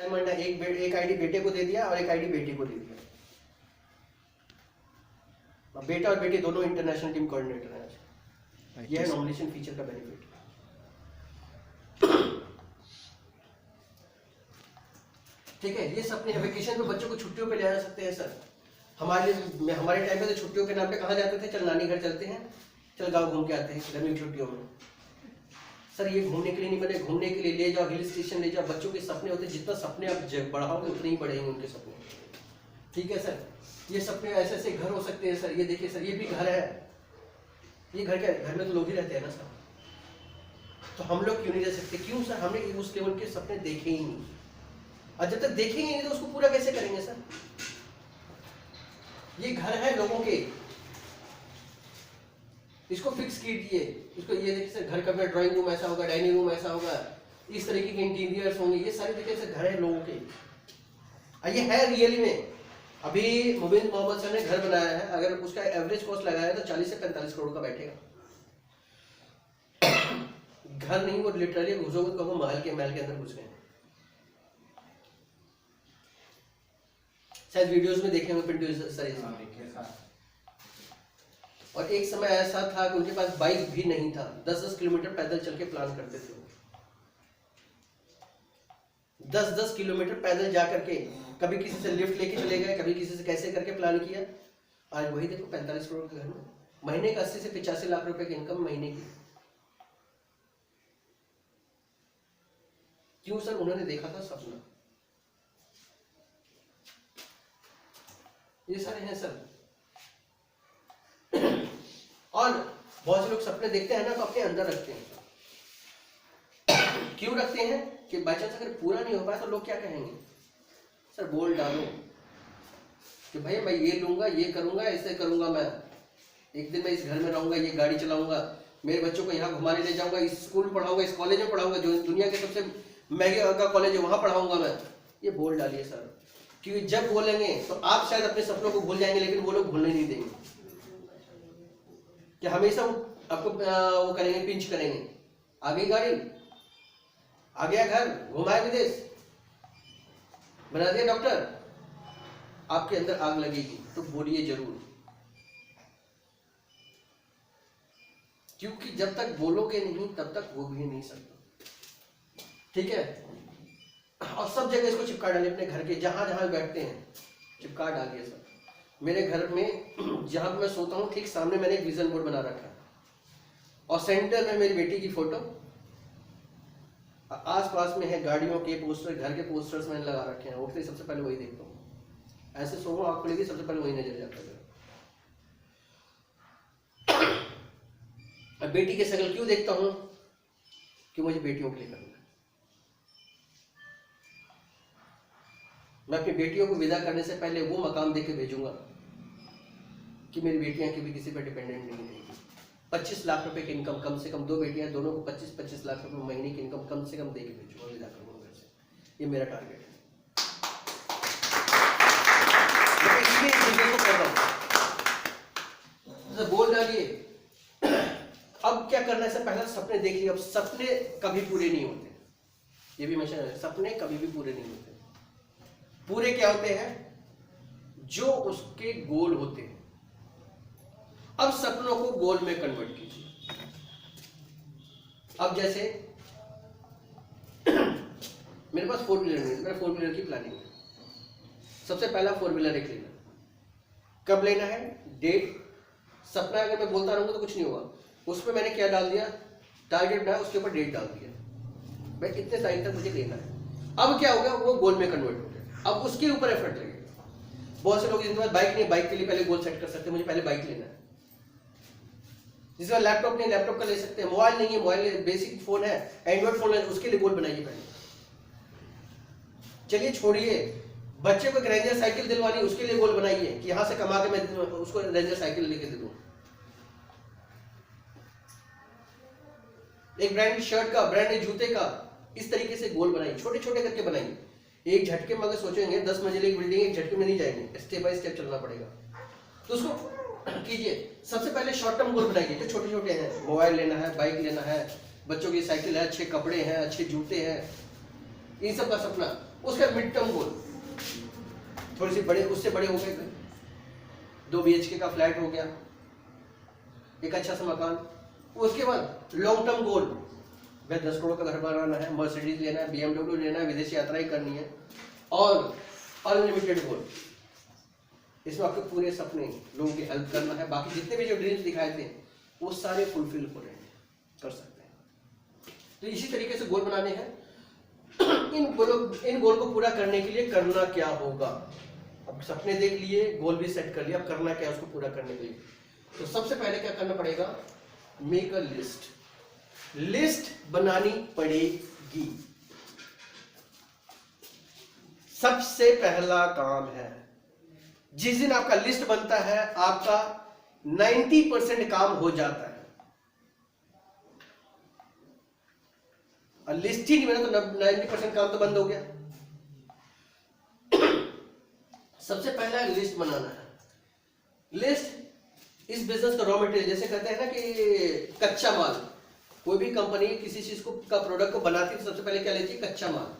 Diamond है, एक ID बेटे को दे दिया और एक आईडी बेटी को दे दिया। बेटा और बेटी दोनों इंटरनेशनल टीम कोऑर्डिनेटर हैं आज। यह है नॉमिनेशन फीचर का बेनिफिट। ठीक है, ये सब अपने वेकेशन में बच्चों को छुट्टियों पे ले जा सकते हैं सर। हमारे टाइम पे तो छुट्टियों के नाम पे कहाँ जाते थे, चल नानी घर चलते हैं, चल गाँव घूम के आते हैं गर्मी की छुट्टियों में। सर ये घूमने के लिए नहीं बने, घूमने के लिए ले जाओ, हिल स्टेशन ले जाओ। बच्चों के सपने होते हैं, जितना सपने आप बढ़ाओगे उतने ही बढ़ेंगे उनके सपने। ठीक है सर, ये सपने ऐसे ऐसे घर हो सकते हैं सर। ये देखिए सर, ये भी घर है। ये घर क्या है, घर में तो लोग ही रहते हैं ना सर। तो हम लोग क्यों नहीं रह सकते? क्यों सर? हमने उस लेवल के सपने देखे ही नहीं, और जब तक देखेंगे नहीं तो उसको पूरा कैसे करेंगे सर? ये घर है लोगों के, इसको फिक्स कीजिए। इसको ये देखिए सर, घर का अपना ड्राइंग रूम ऐसा होगा, डाइनिंग रूम ऐसा होगा, इस तरीके के इंटीरियर्स होंगे। ये सारे देखिए सर घर है लोगों के। ये है रियली में। अभी मुबीन मोहम्मद सर ने घर बनाया है, अगर उसका एवरेज कॉस्ट लगाया तो 40 से 45 करोड़ का बैठेगा। घर नहीं, वो लिटरली घुसोगे तो वो महल के अंदर घुस गए। शायद वीडियोस में देखे होंगे पिंटू सर। और एक समय ऐसा था कि उनके पास बाइक भी नहीं था, 10-10 किलोमीटर पैदल चल के प्लान करते थे। 10-10 किलोमीटर पैदल जा करके, कभी किसी से लिफ्ट लेके चले गए, कभी किसी से कैसे करके प्लान किया। आज वही देखो 45 करोड़ के घर में, महीने का 80 से 85 लाख रुपए की इनकम महीने की। क्यों सर? उन्होंने देखा था सपना। ये सारे हैं सर। और बहुत से लोग सपने देखते हैं ना तो अपने अंदर रखते हैं। क्यों रखते हैं? कि बाई चांस अगर पूरा नहीं हो पाया तो लोग क्या कहेंगे। सर बोल डालो कि भाई मैं ये लूंगा, ये करूंगा, ऐसे करूंगा, मैं एक दिन मैं इस घर में रहूंगा, ये गाड़ी चलाऊंगा, मेरे बच्चों को यहाँ घुमाने ले जाऊंगा, इस स्कूल पढ़ाऊंगा, इस कॉलेज में पढ़ाऊंगा, जो दुनिया के सबसे महंगे का कॉलेज है वहां पढ़ाऊंगा मैं। ये बोल डालिए सर, क्योंकि जब बोलेंगे तो आप शायद अपने सपनों को भूल जाएंगे, लेकिन वो लोग भूलने नहीं देंगे। कि हमेशा आपको वो करेंगे, पिंच करेंगे। आ गई गाड़ी, आ गया घर, घुमाए विदेश, बना दिया डॉक्टर, आपके अंदर आग लगेगी। तो बोलिए जरूर, क्योंकि जब तक बोलोगे नहीं तब तक वो भी नहीं सकता। ठीक है, और सब जगह इसको चिपका डालिए अपने घर के, जहां जहां बैठते हैं चिपका डालिए सब। मेरे घर में जहां पे मैं सोता हूँ ठीक सामने मैंने एक विजन बोर्ड बना रखा है, और सेंटर में मेरी बेटी की फोटो, आस-पास में है गाड़ियों के पोस्टर, घर के पोस्टर्स मैंने लगा रखे हैं। उठते सबसे पहले वही देखता हूँ, ऐसे सोऊं आँख खुलेगी सबसे पहले वही नजर जाता है। अब बेटी की शक्ल क्यों देखता हूँ? कि मुझे बेटियों के लिए करना है। मैं अपनी बेटियों को विदा करने से पहले वो मकाम दे के भेजूंगा कि मेरी बेटियां कभी किसी पर डिपेंडेंट नहीं रहेगी। 25 लाख रुपए की इनकम कम से कम, 2 बेटियां, दोनों को 25-25 लाख रुपए महीने की इनकम कम से कम दे के भेजूंगा, विदा करूंगा घर से। ये मेरा टारगेट है। इसलिए चीजों को कर रहा हूं। बोल डालिए। अब क्या करना है सर? पहला सपने देख लिए। अब सपने कभी पूरे नहीं होते, ये भी हमेशा, सपने कभी भी पूरे नहीं होते। पूरे क्या होते हैं? जो उसके गोल होते हैं। अब सपनों को गोल में कन्वर्ट कीजिए। अब जैसे मेरे पास 4 व्हीलर नहीं है, मेरा 4 व्हीलर की प्लानिंग है। सबसे पहला 4 व्हीलर एक लेना। कब लेना है? डेट। सपना अगर मैं बोलता रहूंगा तो कुछ नहीं होगा। उसमें मैंने क्या डाल दिया? टारगेट बनाया, उसके ऊपर डेट डाल दिया, भाई इतने टाइम तक मुझे लेना है। अब क्या होगा? वो गोल में कन्वर्ट हो गया। अब उसके ऊपर एफर्ट लगेगा। बहुत से लोग जिनके पास बाइक नहीं, बाइक के लिए पहले गोल सेट कर सकते हैं, मुझे पहले बाइक लेना है। जिसके पास लैपटॉप नहीं, लैपटॉप का ले सकते हैं। मोबाइल नहीं है, मोबाइल बेसिक फोन है, एंड्रॉइड फोन है, उसके लिए गोल बनाइए पहले। चलिए छोड़िए, बच्चे को एक रेंजर साइकिल दिलवानी, उसके लिए गोल बनाइए कि यहां से कमा के मैं उसको रेंजर साइकिल लेके दे दूं। एक ब्रांड शर्ट का, ब्रांड जूते का, इस तरीके से गोल बनाइए, छोटे छोटे करके बनाइए। एक झटके में अगर सोचेंगे 10 मंजिले की बिल्डिंग एक झटके में नहीं जाएंगे, स्टेप बाय स्टेप चलना पड़ेगा। तो उसको कीजिए। सबसे पहले शॉर्ट टर्म गोल बनाइए जो छोटे छोटे हैं। मोबाइल लेना है, बाइक लेना है, बच्चों की साइकिल है, अच्छे कपड़े हैं, अच्छे जूते हैं, इन सब का सपना उसका मिड टर्म गोल थोड़ी सी बड़े, उससे बड़े हो गए, 2 BHK का फ्लैट हो गया, एक अच्छा सा मकान। उसके बाद लॉन्ग टर्म गोल, मैं 10 करोड़ का घर बनाना है, मर्सिडीज लेना है, BMW लेना है, विदेश यात्रा ही करनी है, और अनलिमिटेड गोल, इसमें आपके पूरे सपने, लोगों की हेल्प करना है, बाकी जितने भी जो ड्रीम्स दिखाए थे वो सारे फुलफिल हो रहे हैं, कर सकते हैं। तो इसी तरीके से गोल बनाने हैं। इन गोल को पूरा करने के लिए करना क्या होगा? अब सपने देख लिए, गोल भी सेट कर लिया, अब करना क्या है उसको पूरा करने के लिए? तो सबसे पहले क्या करना पड़ेगा? मेक अ लिस्ट, लिस्ट बनानी पड़ेगी। सबसे पहला काम है, जिस दिन आपका लिस्ट बनता है आपका 90% काम हो जाता है। और लिस्ट ही नहीं बना तो 90% काम तो बंद हो गया। सबसे पहला लिस्ट बनाना है। लिस्ट इस बिजनेस का रॉ मटेरियल, जैसे कहते हैं ना कि कच्चा माल, कोई भी कंपनी किसी चीज को का प्रोडक्ट को बनाती है तो सबसे पहले क्या लेती है? कच्चा माल।